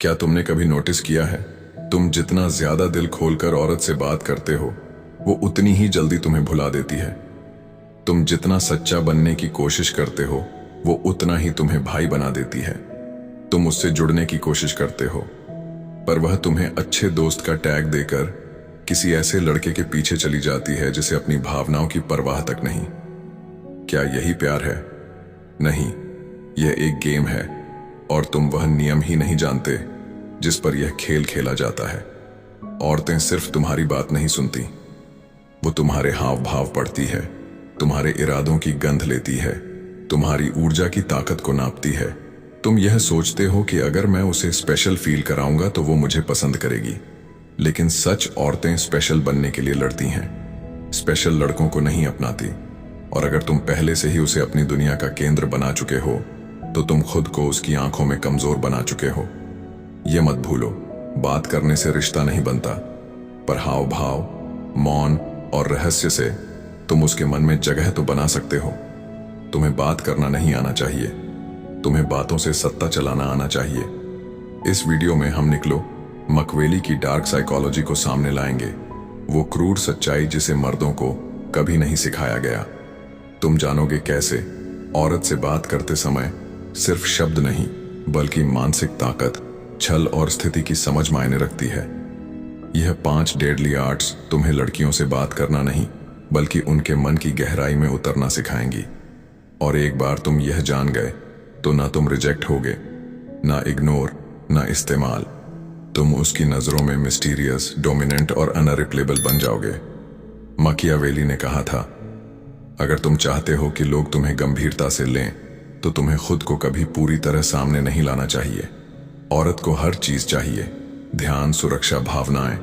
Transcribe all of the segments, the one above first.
क्या तुमने कभी नोटिस किया है, तुम जितना ज्यादा दिल खोलकर औरत से बात करते हो, वो उतनी ही जल्दी तुम्हें भुला देती है। तुम जितना सच्चा बनने की कोशिश करते हो, वो उतना ही तुम्हें भाई बना देती है। तुम उससे जुड़ने की कोशिश करते हो, पर वह तुम्हें अच्छे दोस्त का टैग देकर किसी ऐसे लड़के के पीछे चली जाती है जिसे अपनी भावनाओं की परवाह तक नहीं। क्या यही प्यार है? नहीं, यह एक गेम है और तुम वह नियम ही नहीं जानते जिस पर यह खेल खेला जाता है। औरतें सिर्फ तुम्हारी बात नहीं सुनती, वो तुम्हारे हाव भाव पढ़ती है, तुम्हारे इरादों की गंध लेती है, तुम्हारी ऊर्जा की ताकत को नापती है। तुम यह सोचते हो कि अगर मैं उसे स्पेशल फील कराऊंगा तो वो मुझे पसंद करेगी, लेकिन सच औरतें स्पेशल बनने के लिए लड़ती हैं, स्पेशल लड़कों को नहीं अपनाती। और अगर तुम पहले से ही उसे अपनी दुनिया का केंद्र बना चुके हो तो तुम खुद को उसकी आंखों में कमजोर बना चुके हो। यह मत भूलो, बात करने से रिश्ता नहीं बनता, पर हाव भाव, मौन और रहस्य से तुम उसके मन में जगह तो बना सकते हो। तुम्हें बात करना नहीं आना चाहिए, तुम्हें बातों से सत्ता चलाना आना चाहिए। इस वीडियो में हम निकलो मकवेली की डार्क साइकोलॉजी को सामने लाएंगे, वो क्रूर सच्चाई जिसे मर्दों को कभी नहीं सिखाया गया। तुम जानोगे कैसे औरत से बात करते समय सिर्फ शब्द नहीं बल्कि मानसिक ताकत, छल और स्थिति की समझ मायने रखती है। यह 5 डेडली आर्ट्स तुम्हें लड़कियों से बात करना नहीं बल्कि उनके मन की गहराई में उतरना सिखाएंगी। और एक बार तुम यह जान गए तो ना तुम रिजेक्ट होगे, ना इग्नोर, ना इस्तेमाल। तुम उसकी नजरों में मिस्टीरियस, डोमिनेंट और अनरिप्लेबल बन जाओगे। मकियावेली ने कहा था, अगर तुम चाहते हो कि लोग तुम्हें गंभीरता से लें तो तुम्हें खुद को कभी पूरी तरह सामने नहीं लाना चाहिए। औरत को हर चीज चाहिए, ध्यान, सुरक्षा, भावनाएं,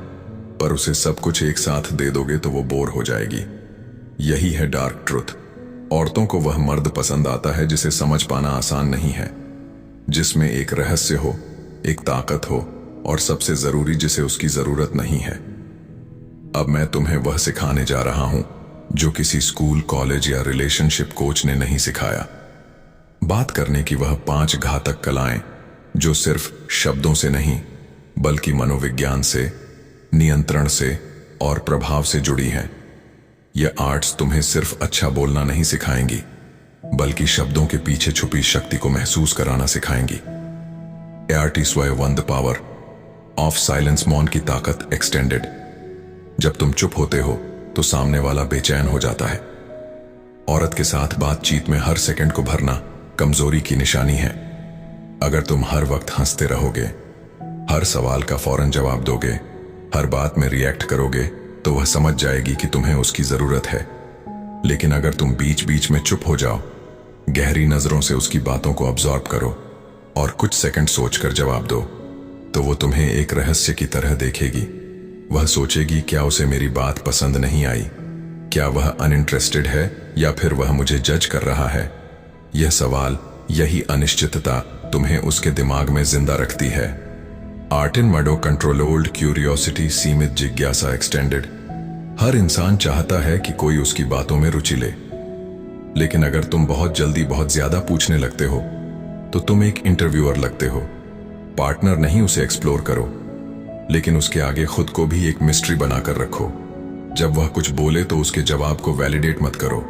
पर उसे सब कुछ एक साथ दे दोगे तो वो बोर हो जाएगी। यही है डार्क ट्रुथ। औरतों को वह मर्द पसंद आता है जिसे समझ पाना आसान नहीं है, जिसमें एक रहस्य हो, एक ताकत हो और सबसे जरूरी जिसे उसकी जरूरत नहीं है। अब मैं तुम्हें वह सिखाने जा रहा हूं जो किसी स्कूल, कॉलेज या रिलेशनशिप कोच ने नहीं सिखाया। बात करने की वह 5 घातक कलाएं जो सिर्फ शब्दों से नहीं बल्कि मनोविज्ञान से, नियंत्रण से और प्रभाव से जुड़ी हैं। यह आर्ट्स तुम्हें सिर्फ अच्छा बोलना नहीं सिखाएंगी बल्कि शब्दों के पीछे छुपी शक्ति को महसूस कराना सिखाएंगी। ART स्वय 1 द पावर ऑफ साइलेंस, मौन की ताकत एक्सटेंडेड। जब तुम चुप होते हो तो सामने वाला बेचैन हो जाता है। औरत के साथ बातचीत में हर सेकंड को भरना कमजोरी की निशानी है। अगर तुम हर वक्त हंसते रहोगे, हर सवाल का फौरन जवाब दोगे, हर बात में रिएक्ट करोगे तो वह समझ जाएगी कि तुम्हें उसकी जरूरत है। लेकिन अगर तुम बीच बीच में चुप हो जाओ, गहरी नजरों से उसकी बातों को ऑब्जॉर्व करो और कुछ सेकंड सोचकर जवाब दो, तो वो तुम्हें एक रहस्य की तरह देखेगी। वह सोचेगी, क्या उसे मेरी बात पसंद नहीं आई? क्या वह अनइंटरेस्टेड है या फिर वह मुझे जज कर रहा है? यह सवाल, यही अनिश्चितता तुम्हें उसके दिमाग में जिंदा रखती है। आर्ट इन मडो कंट्रोल्ड क्यूरियोसिटी, सीमित जिज्ञासा एक्सटेंडेड। हर इंसान चाहता है कि कोई उसकी बातों में रुचि ले, लेकिन अगर तुम बहुत जल्दी बहुत ज्यादा पूछने लगते हो तो तुम एक इंटरव्यूअर लगते हो। पार्टनर नहीं, उसे एक्सप्लोर करो, लेकिन उसके आगे खुद को भी एक मिस्ट्री बनाकर रखो। जब वह कुछ बोले तो उसके जवाब को वैलिडेट मत करो,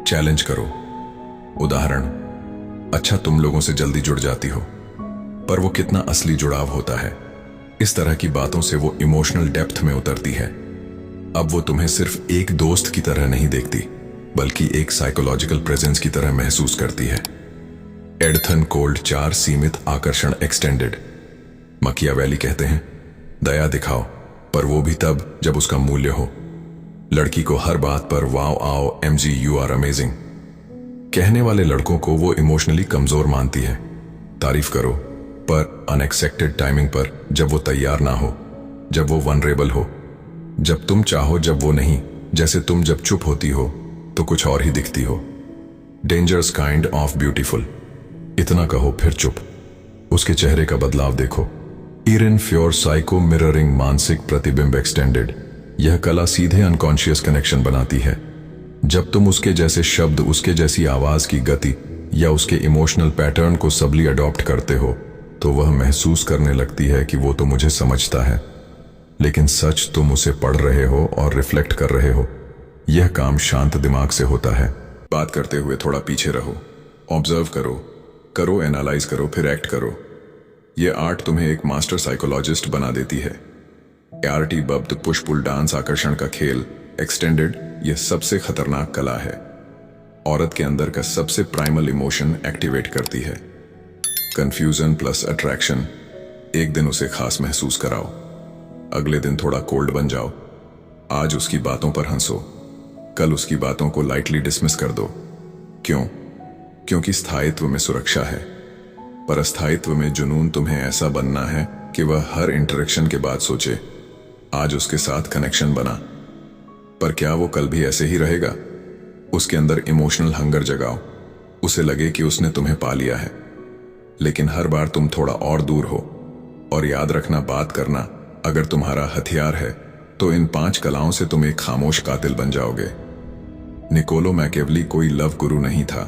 चैलेंज करो। उदाहरण, अच्छा तुम लोगों से जल्दी जुड़ जाती हो, पर वो कितना असली जुड़ाव होता है? इस तरह की बातों से वो इमोशनल डेप्थ में उतरती है। अब वो तुम्हें सिर्फ एक दोस्त की तरह नहीं देखती बल्कि एक साइकोलॉजिकल प्रेजेंस की तरह महसूस करती है। एडथन कोल्ड 4 सीमित आकर्षण एक्सटेंडेड। मकियावेली कहते हैं, दया दिखाओ, पर वो भी तब जब उसका मूल्य हो। लड़की को हर बात पर वाओ आओ, MG यू आर अमेजिंग कहने वाले लड़कों को वो इमोशनली कमजोर मानती है। तारीफ करो, पर अनएक्सपेक्टेड टाइमिंग पर, जब वो तैयार ना हो, जब वो वनरेबल हो, जब तुम चाहो जब वो नहीं। जैसे तुम जब चुप होती हो तो कुछ और ही दिखती हो। Dangerous kind of beautiful. इतना कहो फिर चुप, उसके चेहरे का बदलाव देखो। इरिन फ्योर साइको मिररिंग, मानसिक प्रतिबिंब एक्सटेंडेड। यह कला सीधे अनकॉन्शियस कनेक्शन बनाती है। जब तुम उसके जैसे शब्द, उसके जैसी आवाज की गति या उसके इमोशनल पैटर्न को सबली अडॉप्ट करते हो तो वह महसूस करने लगती है कि वो तो मुझे समझता है, लेकिन सच तुम उसे पढ़ रहे हो और रिफ्लेक्ट कर रहे हो। यह काम शांत दिमाग से होता है। बात करते हुए थोड़ा पीछे रहो, ऑब्जर्व करो, एनालाइज करो, फिर एक्ट करो। यह आर्ट तुम्हें एक मास्टर साइकोलॉजिस्ट बना देती है। ART बब्द पुश पुल डांस आकर्षण का खेल एक्सटेंडेड, यह सबसे खतरनाक कला है। औरत के अंदर का सबसे प्राइमल इमोशन एक्टिवेट करती है। Confusion plus attraction. एक दिन उसे खास महसूस कराओ, अगले दिन थोड़ा कोल्ड बन जाओ। आज उसकी बातों पर हंसो, कल उसकी बातों को लाइटली डिसमिस कर दो। क्यों? क्योंकि स्थायित्व में सुरक्षा है, पर अस्थायित्व में जुनून। तुम्हें ऐसा बनना है कि वह हर इंटरेक्शन के बाद सोचे, आज उसके साथ कनेक्शन बना, पर क्या वो कल भी ऐसे ही रहेगा? उसके अंदर इमोशनल हंगर जगाओ, उसे लगे कि उसने तुम्हें पा लिया है, लेकिन हर बार तुम थोड़ा और दूर हो। और याद रखना, बात करना अगर तुम्हारा हथियार है तो इन 5 कलाओं से तुम एक खामोश कातिल बन जाओगे। निकोलो मैकियावेली कोई लव गुरु नहीं था।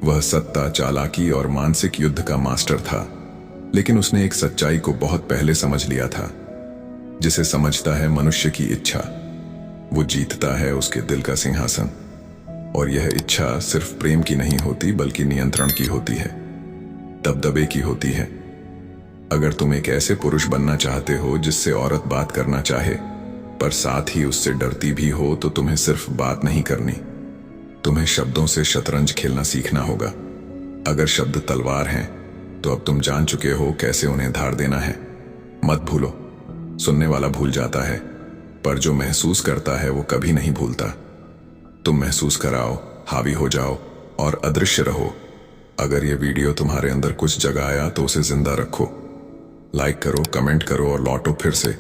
वह सत्ता, चालाकी और मानसिक युद्ध का मास्टर था, लेकिन उसने एक सच्चाई को बहुत पहले समझ लिया था। जिसे समझता है मनुष्य की इच्छा, वो जीतता है उसके दिल का सिंहासन। और यह इच्छा सिर्फ प्रेम की नहीं होती, बल्कि नियंत्रण की होती है, दबदबे की होती है। अगर तुम एक ऐसे पुरुष बनना चाहते हो जिससे औरत बात करना चाहे पर साथ ही उससे डरती भी हो, तो तुम्हें सिर्फ बात नहीं करनी, तुम्हें शब्दों से शतरंज खेलना सीखना होगा। अगर शब्द तलवार हैं तो अब तुम जान चुके हो कैसे उन्हें धार देना है। मत भूलो, सुनने वाला भूल जाता है, पर जो महसूस करता है वो कभी नहीं भूलता। तुम महसूस कराओ, हावी हो जाओ और अदृश्य रहो। अगर ये वीडियो तुम्हारे अंदर कुछ जगाया तो उसे जिंदा रखो। लाइक करो, कमेंट करो और लौटो फिर से,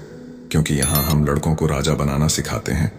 क्योंकि यहाँ हम लड़कों को राजा बनाना सिखाते हैं।